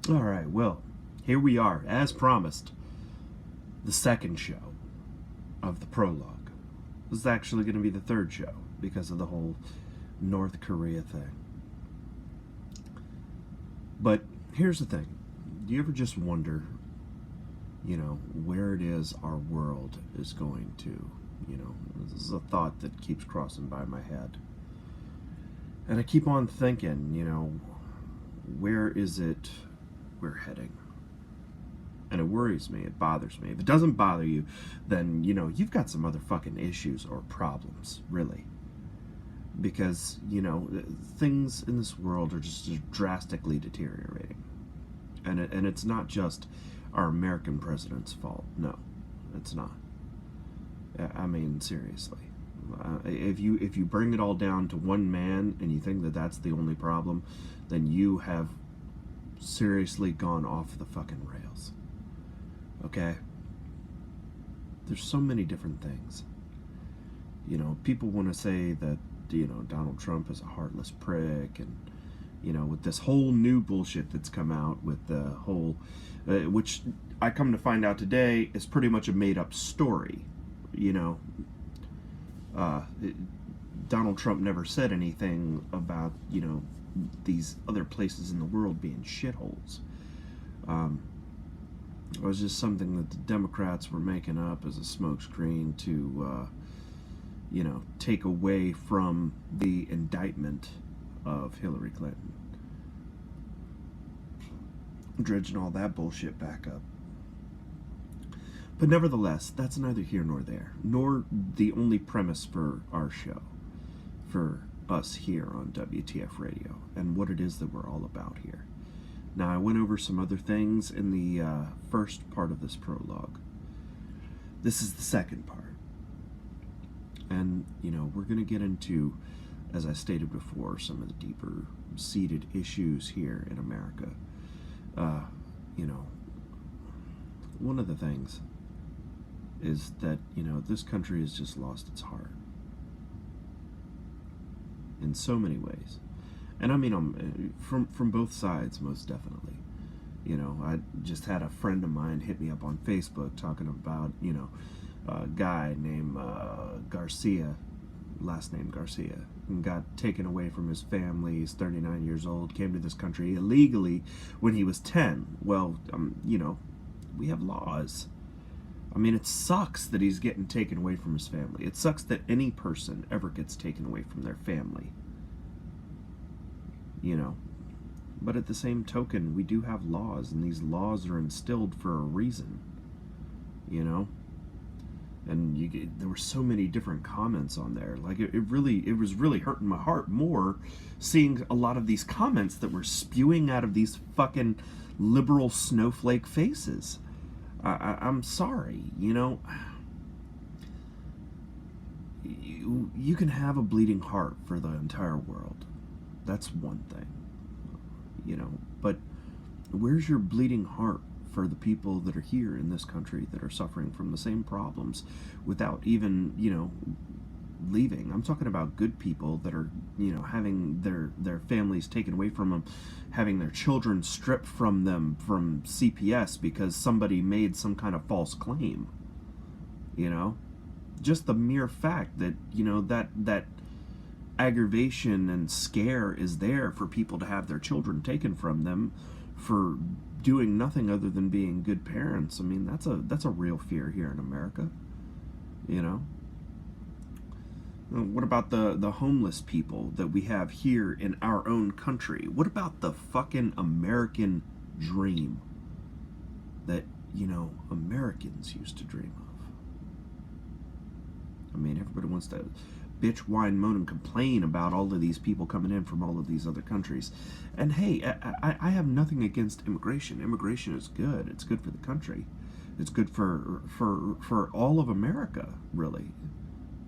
All right, well, here we are, as promised, the second show of the prologue. This is actually going to be the third show because of the whole North Korea thing. But here's the thing. Do you ever just wonder, where it is our world is going to? This is a thought that keeps crossing by my head. And I keep on thinking, where is it we're heading? And it worries me, it bothers me. If it doesn't bother you, then, you've got some other fucking issues or problems, really. Because, things in this world are just drastically deteriorating. And it's not just our American president's fault. No, it's not. I mean, seriously. If you bring it all down to one man and you think that that's the only problem, then you have seriously gone off the fucking rails. Okay? There's so many different things. People want to say that, Donald Trump is a heartless prick, and, with this whole new bullshit that's come out with the whole, which I come to find out today is pretty much a made-up story. Donald Trump never said anything about, these other places in the world being shitholes. It was just something that the Democrats were making up as a smokescreen to, take away from the indictment of Hillary Clinton. Dredging all that bullshit back up. But nevertheless, that's neither here nor there, nor the only premise for our show, for us here on WTF Radio, and what it is that we're all about here. Now, I went over some other things in the first part of this prologue. This is the second part. And, we're going to get into, as I stated before, some of the deeper seated issues here in America. One of the things is that, this country has just lost its heart. In so many ways. And I mean, from both sides, most definitely. I just had a friend of mine hit me up on Facebook talking about, a guy named Garcia, last name Garcia, and got taken away from his family. He's 39 years old, came to this country illegally when he was 10. Well, we have laws. I mean, it sucks that he's getting taken away from his family. It sucks that any person ever gets taken away from their family. But at the same token, we do have laws, and these laws are instilled for a reason. And there were so many different comments on there. Like, it was really hurting my heart more seeing a lot of these comments that were spewing out of these fucking liberal snowflake faces. I'm sorry, you can have a bleeding heart for the entire world. That's one thing, but where's your bleeding heart for the people that are here in this country that are suffering from the same problems without even, leaving? I'm talking about good people that are, having their families taken away from them, having their children stripped from them from CPS because somebody made some kind of false claim. Just the mere fact that, that aggravation and scare is there for people to have their children taken from them for doing nothing other than being good parents. I mean, that's a real fear here in America. What about the homeless people that we have here in our own country? What about the fucking American dream that, Americans used to dream of? I mean, everybody wants to bitch, whine, moan, and complain about all of these people coming in from all of these other countries. And hey, I have nothing against immigration. Immigration is good. It's good for the country. It's good for all of America, really,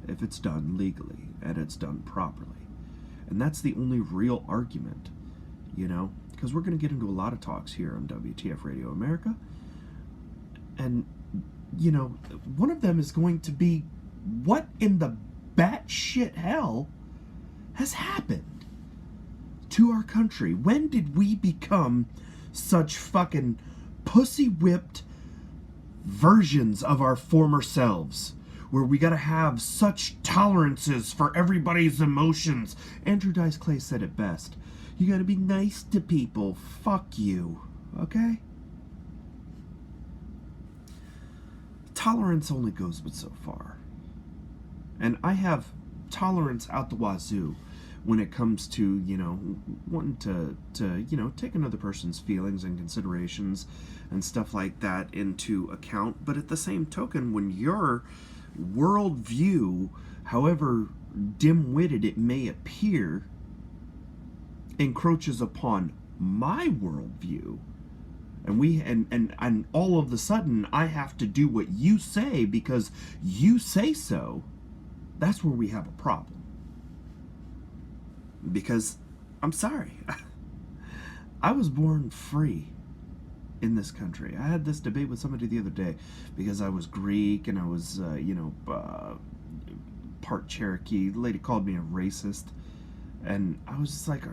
if it's done legally and it's done properly. And that's the only real argument, because we're going to get into a lot of talks here on WTF Radio America. And, one of them is going to be, what in the batshit hell has happened to our country? When did we become such fucking pussy-whipped versions of our former selves, where we gotta have such tolerances for everybody's emotions. Andrew Dice Clay said it best. You gotta be nice to people. Fuck you. Okay? Tolerance only goes but so far. And I have tolerance out the wazoo when it comes to, wanting to take another person's feelings and considerations and stuff like that into account. But at the same token, when your worldview, however dim-witted it may appear, encroaches upon my worldview, and all of a sudden I have to do what you say because you say so, that's where we have a problem. Because, I'm sorry, I was born free in this country. I had this debate with somebody the other day because I was Greek and I was, part Cherokee. The lady called me a racist, and I was just like,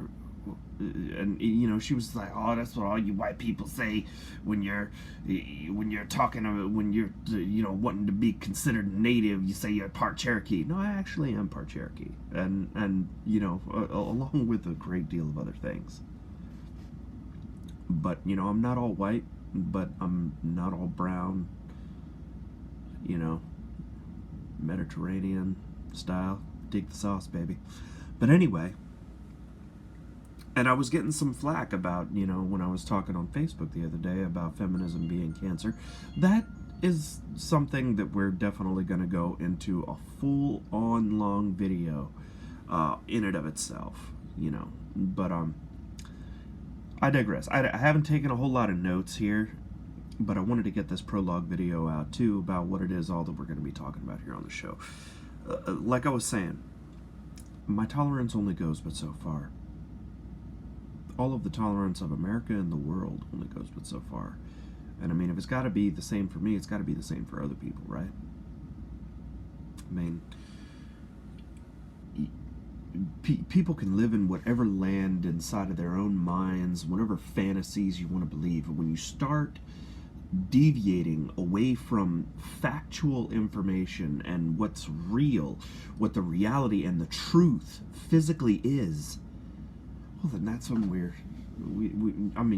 she was like, oh, that's what all you white people say when you're talking about, when you're wanting to be considered native, you say you're part Cherokee. No, I actually am part Cherokee, and along with a great deal of other things. But I'm not all white, but I'm not all brown. Mediterranean style. Dig the sauce, baby. But anyway. And I was getting some flack about, when I was talking on Facebook the other day about feminism being cancer. That is something that we're definitely going to go into a full-on long video in and of itself, But I digress. I haven't taken a whole lot of notes here, but I wanted to get this prologue video out, too, about what it is all that we're going to be talking about here on the show. Like I was saying, my tolerance only goes but so far. All of the tolerance of America and the world only goes but so far. And I mean, if it's got to be the same for me, it's got to be the same for other people, right? I mean, people can live in whatever land inside of their own minds, whatever fantasies you want to believe. But when you start deviating away from factual information and what's real, what the reality and the truth physically is, well, then that's when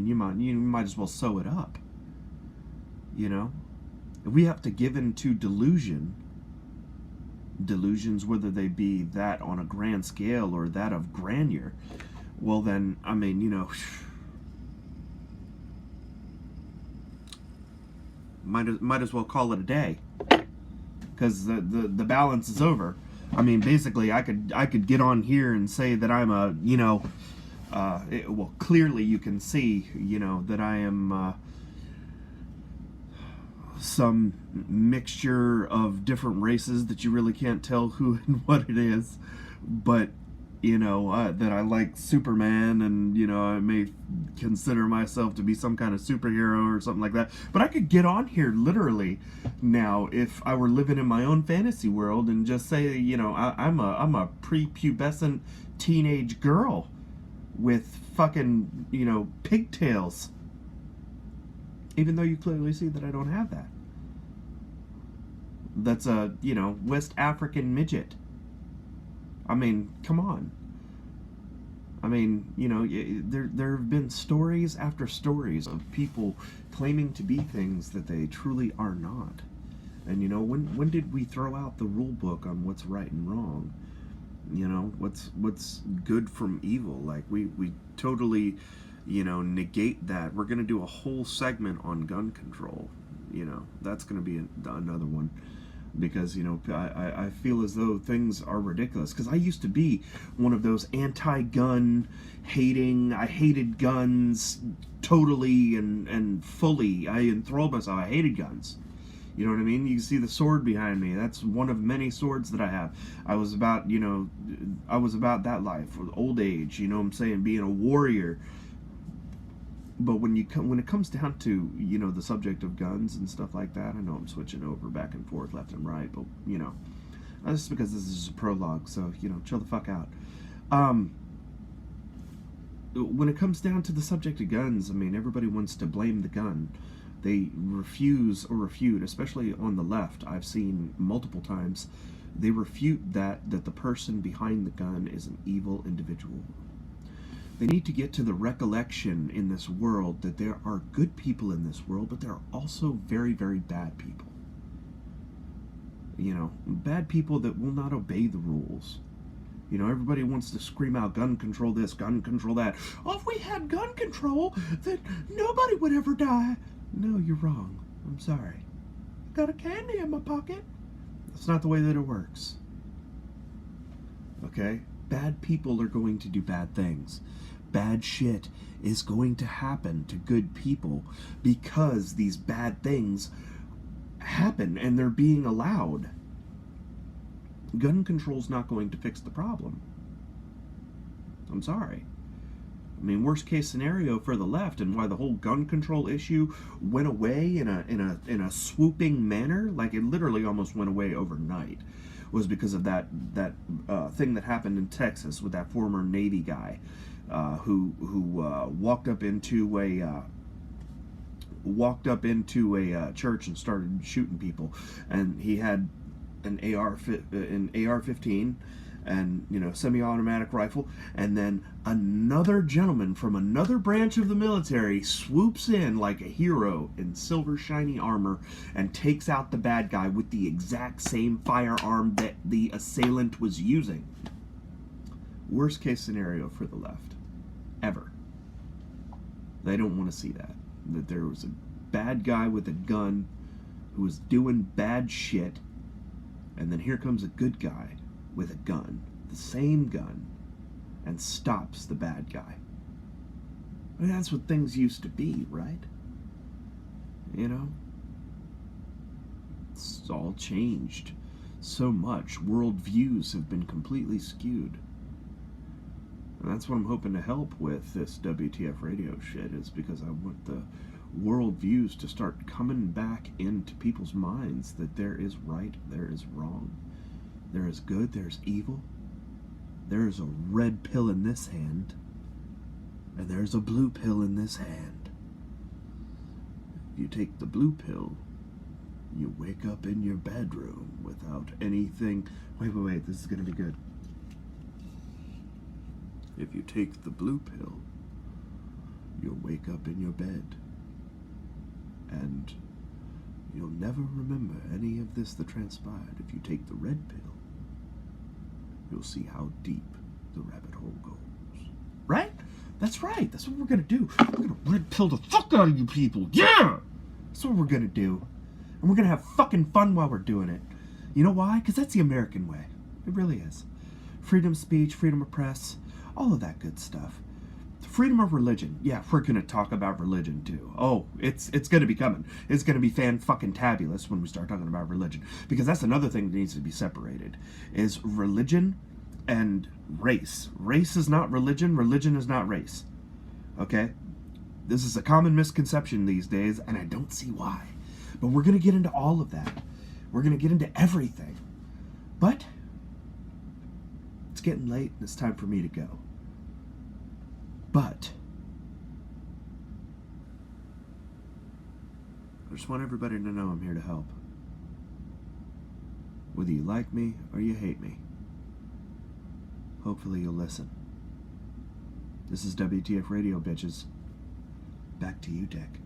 you might as well sew it up. We have to give in to delusions, whether they be that on a grand scale or that of grandeur. Well, then, might as well call it a day, because the balance is over. I mean, basically, I could get on here and say that I'm a, clearly you can see, that I am some mixture of different races that you really can't tell who and what it is, but, that I like Superman, and, I may consider myself to be some kind of superhero or something like that. But I could get on here literally now if I were living in my own fantasy world and just say, I'm a prepubescent teenage girl with fucking, pigtails. Even though you clearly see that I don't have that. That's a, West African midget. I mean, come on. I mean, there have been stories after stories of people claiming to be things that they truly are not. And, when did we throw out the rule book on what's right and wrong? What's good from evil? Like, we totally, negate that. We're going to do a whole segment on gun control. That's going to be another one. Because, I feel as though things are ridiculous. Because I used to be one of those anti-gun hating. I hated guns totally and fully. I enthralled myself. I hated guns. You know what I mean? You can see the sword behind me. That's one of many swords that I have. I was about that life, old age. You know what I'm saying? Being a warrior. But when it comes down to, the subject of guns and stuff like that, I know I'm switching over back and forth, left and right, but, that's just because this is just a prologue, so, chill the fuck out. when it comes down to the subject of guns, I mean, everybody wants to blame the gun. They refuse or refute, especially on the left. I've seen multiple times. They refute that the person behind the gun is an evil individual. They need to get to the recollection in this world that there are good people in this world, but there are also very, very bad people. You know, bad people that will not obey the rules. You know, everybody wants to scream out gun control this, gun control that. Oh, if we had gun control, then nobody would ever die. No, you're wrong. I'm sorry. I got a candy in my pocket. That's not the way that it works. Okay? Bad people are going to do bad things. Bad shit is going to happen to good people because these bad things happen and they're being allowed. Gun control's not going to fix the problem. I'm sorry. I mean, worst case scenario for the left, and why the whole gun control issue went away in a swooping manner, like it literally almost went away overnight, was because of that thing that happened in Texas with that former Navy guy who walked up into a church and started shooting people, and he had an AR-15 and, you know, semi-automatic rifle, and then another gentleman from another branch of the military swoops in like a hero in silver shiny armor and takes out the bad guy with the exact same firearm that the assailant was using. Worst case scenario for the left ever. They don't want to see that there was a bad guy with a gun who was doing bad shit, and then here comes a good guy with a gun, the same gun, and stops the bad guy. I mean, that's what things used to be, right? You know? It's all changed so much. Worldviews have been completely skewed. And that's what I'm hoping to help with this WTF radio shit, is because I want the worldviews to start coming back into people's minds, that there is right, there is wrong. There is good, there's evil. There is a red pill in this hand, and there's a blue pill in this hand. If you take the blue pill, you wake up in your bedroom without anything. Wait, this is going to be good. If you take the blue pill, you'll wake up in your bed, and you'll never remember any of this that transpired. If you take the red pill, you'll see how deep the rabbit hole goes. Right? That's right. That's what we're going to do. We're going to red pill the fuck out of you people. Yeah! That's what we're going to do. And we're going to have fucking fun while we're doing it. You know why? Because that's the American way. It really is. Freedom of speech, freedom of press, all of that good stuff. Freedom of religion. Yeah, we're going to talk about religion too. Oh, it's going to be coming. It's going to be fan-fucking-tabulous when we start talking about religion. Because that's another thing that needs to be separated, is religion and race. Race is not religion. Religion is not race. Okay? This is a common misconception these days, and I don't see why. But we're going to get into all of that. We're going to get into everything. But it's getting late, and it's time for me to go. But I just want everybody to know I'm here to help. Whether you like me or you hate me, hopefully you'll listen. This is WTF Radio, bitches. Back to you, Dick.